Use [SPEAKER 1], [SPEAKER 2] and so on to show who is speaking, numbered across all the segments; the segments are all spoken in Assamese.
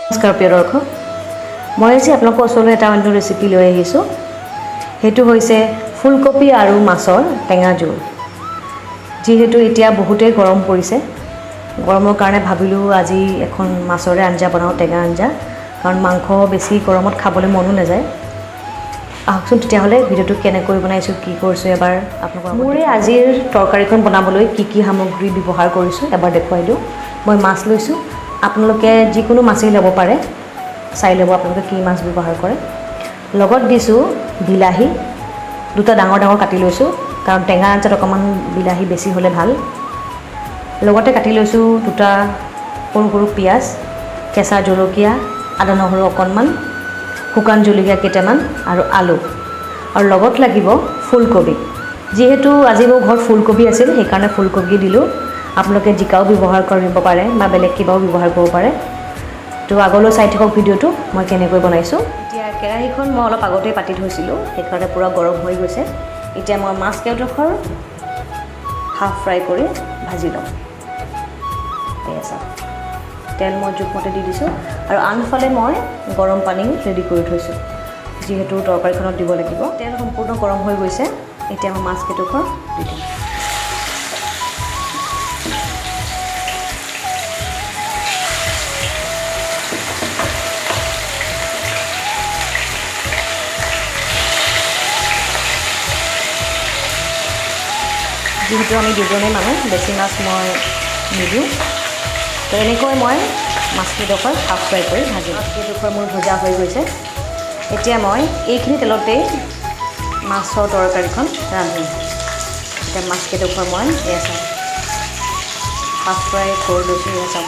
[SPEAKER 1] নমস্কাৰ প্ৰিয় দৰ্শক, মই আজি আপোনালোকৰ ওচৰলৈ এটা অন্য ৰেচিপি লৈ আহিছোঁ। সেইটো হৈছে ফুলকবি আৰু মাছৰ টেঙা জোল। যিহেতু এতিয়া বহুতেই গৰম পৰিছে, গৰমৰ কাৰণে ভাবিলোঁ আজি এখন মাছৰে আঞ্জা বনাওঁ, টেঙা আঞ্জা, কাৰণ মাংস বেছি গৰমত খাবলৈ মনো নাযায়। আহকচোন তেতিয়াহ'লে ভিডিঅ'টো কেনেকৈ বনাইছোঁ, কি কৰিছোঁ এবাৰ আপোনালোকৰ মোৰ আজিৰ তৰকাৰীখন বনাবলৈ কি কি সামগ্ৰী ব্যৱহাৰ কৰিছোঁ এবাৰ দেখুৱাই দিওঁ। মই মাছ লৈছোঁ, আপোনালোকে যিকোনো মাছেই ল'ব পাৰে, চাই ল'ব আপোনালোকে কি মাছ ব্যৱহাৰ কৰে। লগত দিছোঁ বিলাহী, দুটা ডাঙৰ ডাঙৰ কাটি লৈছোঁ, কাৰণ টেঙা আঞ্জাত অকণমান বিলাহী বেছি হ'লে ভাল। লগতে কাটি লৈছোঁ দুটা সৰু সৰু পিঁয়াজ, কেঁচা জলকীয়া, আদা নহৰু অকণমান, শুকান জলকীয়া কেইটামান আৰু আলু, আৰু লগত লাগিব ফুলকবি। যিহেতু আজি মোৰ ঘৰত ফুলকবি আছিল, সেইকাৰণে ফুলকবি দিলোঁ। আপোনালোকে জিকাও ব্যৱহাৰ কৰিব পাৰে বা বেলেগ কিবাও ব্যৱহাৰ কৰিব পাৰে। তো আগলৈ চাই থাকক ভিডিঅ'টো মই কেনেকৈ বনাইছোঁ। এতিয়া কেৰাহীখন মই অলপ আগতেই পাতি থৈছিলোঁ, সেইকাৰণে পূৰা গৰম হৈ গৈছে। এতিয়া মই মাছ কেইডোখৰ হাফ ফ্ৰাই কৰি ভাজি ল'ম। এয়া চাওক, তেল মই জোখমতে দি দিছোঁ, আৰু আনফালে মই গৰম পানী ৰেডি কৰি থৈছোঁ, যিহেতু তৰকাৰীখনত দিব লাগিব। তেল সম্পূৰ্ণ গৰম হৈ গৈছে, এতিয়া মই মাছ কেইডোখৰ দি দিম। যিহেতু আমি দুজনেই মানুহ, বেছি মাছ মই নিদিওঁ, তো এনেকৈ মই মাছকেইডোখৰ হাফ ফ্ৰাই কৰি ভাজিম। মাছকেইডোখৰ মোৰ ভজা হৈ গৈছে। এতিয়া মই এইখিনি তেলতেই মাছৰ তৰকাৰীখন ৰান্ধিম। এতিয়া মাছকেইডোখৰ মই এয়া চাওক হাফ ফ্ৰাই কৰি লৈছোঁ। এয়া চাওক,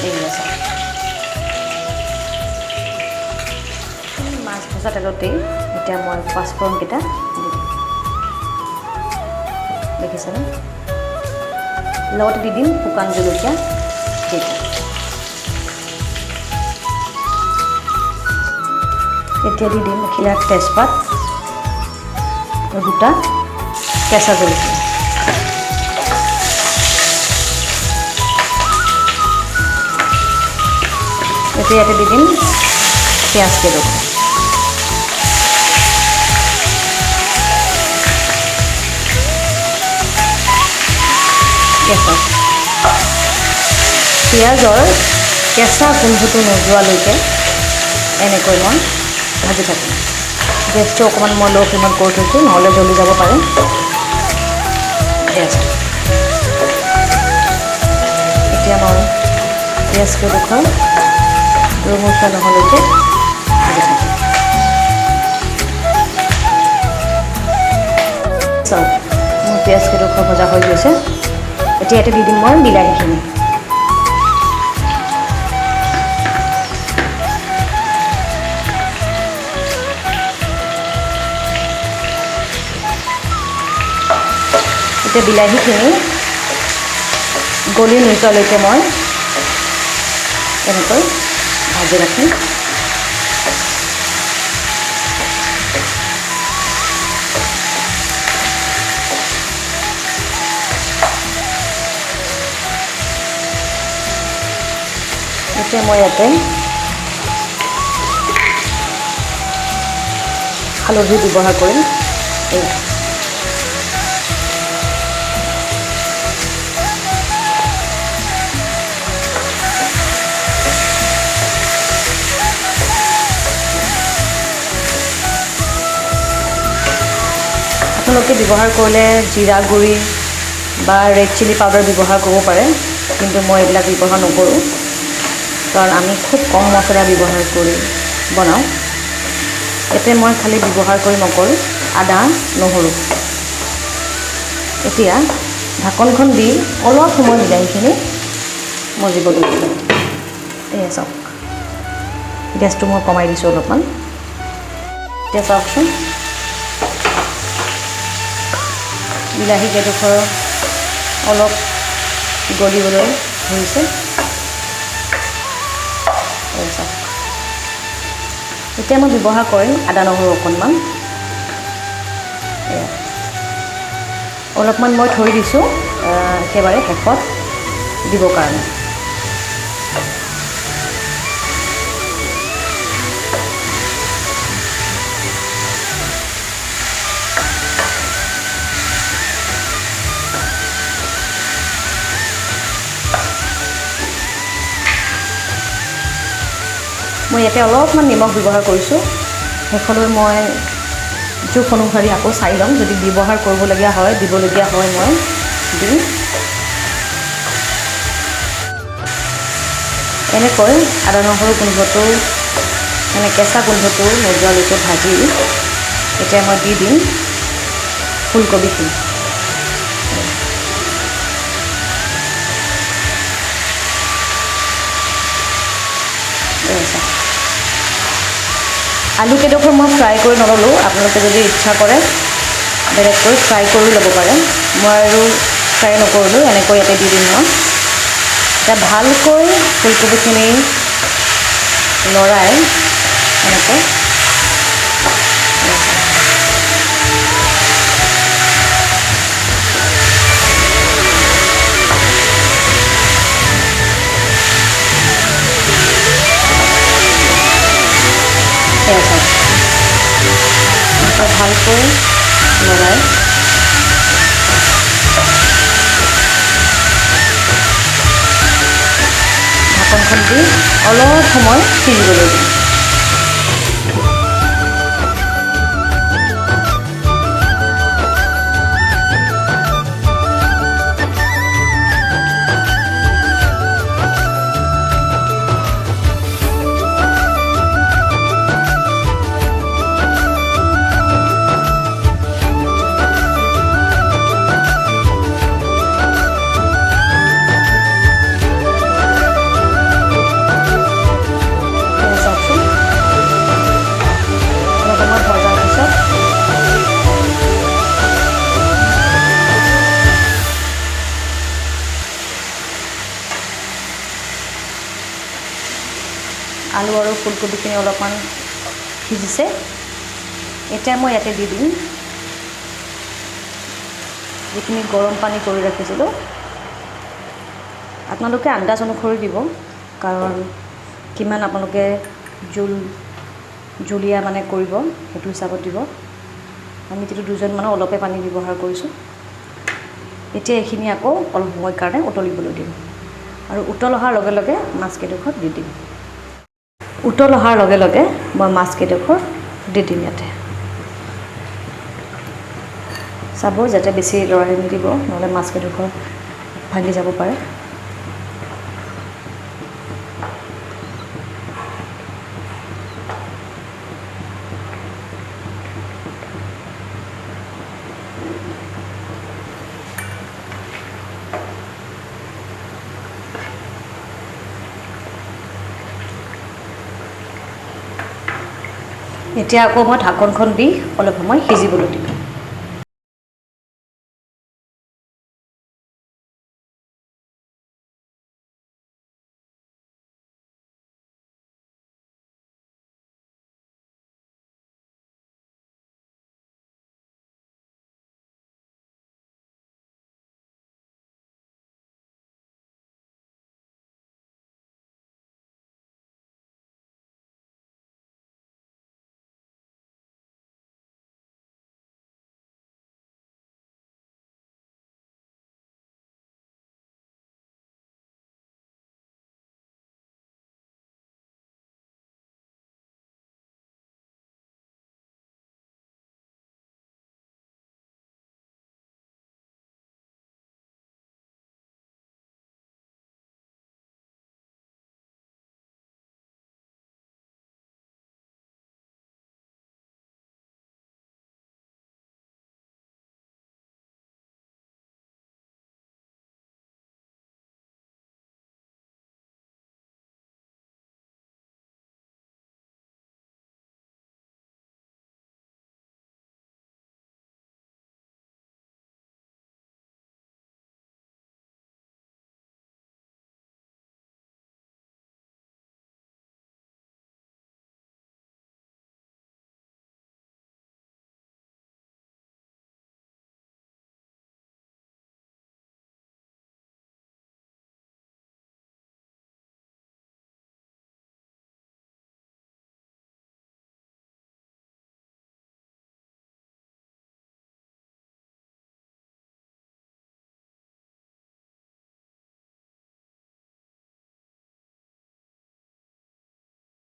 [SPEAKER 1] এইয়া চাওক, মাছ ভজা তেলতেই এতিয়া মই পাঁচফোৰণকেইটা দি দিম। দেখিছেনে? লগতে দি দিম শুকান জলকীয়া কেইটা। এতিয়া দি দিম ইয়াত তেজপাত আৰু দুটা কেঁচা জলকীয়া। এতিয়া ইয়াতে দি দিম পিঁয়াজ কেইডোখৰ। পিঁয়াজৰ কেঁচা গোন্ধটো নোযোৱালৈকে এনেকৈ মই ভাজি থাকিম। গেছটো অকণমান মই ল' ফ্লেমত কৰি থৈছোঁ, নহ'লে জ্বলি যাব পাৰে। এতিয়া মই পিঁয়াজ কেইডোখৰ ৰঙচুৱা নহ'লৈকে ভাজি থাকিম। চাওক, মোৰ পিঁয়াজ কেইডোখৰ ভজা হৈ গৈছে। এতিয়া ইয়াতে দি দিম মই বিলাহীখিনি। এতিয়া বিলাহীখিনি গলি নোযোৱালৈকে মই এনেকৈ ভাজি ৰাখিম। এতিয়া মই ইয়াতে হালধি ব্যৱহাৰ কৰিম। আপোনালোকে ব্যৱহাৰ কৰিলে জিৰা গুড়ি বা ৰেড চিলি পাউডাৰ ব্যৱহাৰ কৰিব পাৰে, কিন্তু মই এইবিলাক ব্যৱহাৰ নকৰোঁ, কাৰণ আমি খুব কম মছলা ব্যৱহাৰ কৰি বনাওঁ। ইয়াতে মই খালি ব্যৱহাৰ কৰি নকৰোঁ আদা নহৰু। এতিয়া ঢাকনখন দি অলপ সময় বিলাহীখিনি মজিব দিছোঁ। এয়া চাওক, গেছটো মই কমাই দিছোঁ অলপমান। এতিয়া চাওকচোন, বিলাহী কেইডোখৰ অলপ গলিবলৈ ধৰিছে। এতিয়া মই ব্যৱহাৰ কৰিম আদা নহৰু অকণমান। অলপমান মই থৈ দিছোঁ একেবাৰে শেষত দিবৰ কাৰণে। মই ইয়াতে অলপমান নিমখ ব্যৱহাৰ কৰিছোঁ। শেষলৈ মই জোখ অনুসৰি আকৌ চাই ল'ম, যদি ব্যৱহাৰ কৰিবলগীয়া হয় দিবলগীয়া হয় মই দিম। এনেকৈ আদা নহৰু গোন্ধটো মানে কেঁচা গোন্ধটো নোযোৱালৈকে ভাজি এতিয়া মই দি দিম ফুলকবিখিনি। আলুকেইডোখৰ মই ফ্ৰাই কৰি নল'লোঁ, আপোনালোকে যদি ইচ্ছা কৰে বেলেগকৈ ফ্ৰাই কৰি ল'ব পাৰে। মই আৰু ফ্ৰাই নকৰিলোঁ, এনেকৈ ইয়াতে দি দিম মই। এতিয়া ভালকৈ ফুলকবিখিনি লৰাই এনেকৈ ভালকৈ লৰাই ঢাকনখন দি অলপ সময় সিজিবলৈ দিম। আলু আৰু ফুলকবিখিনি অলপমান সিজিছে। এতিয়া মই ইয়াতে দি দিম যিখিনি গৰম পানী কৰি ৰাখিছিলোঁ। আপোনালোকে আন্দাজ অনুসৰি দিব, কাৰণ কিমান আপোনালোকে জুলীয়া মানে কৰিব সেইটো হিচাপত দিব। আমি যিটো 2জন মানুহ অলপে পানী ব্যৱহাৰ কৰিছোঁ। এতিয়া এইখিনি আকৌ অলপ সময়ৰ কাৰণে উতলিবলৈ দিম আৰু উতল অহাৰ লগে লগে মাছকেইডোখৰ দি দিম। উতল অহাৰ লগে লগে মই মাছকেইডোখৰ দি দিম ইয়াতে। চাব যাতে বেছি লৰাই নিদিব, নহ'লে মাছকেইডোখৰ ভাঙি যাব পাৰে। এতিয়া আকৌ মই ঢাকনখন দি অলপ সময় সিজিবলৈ দিম।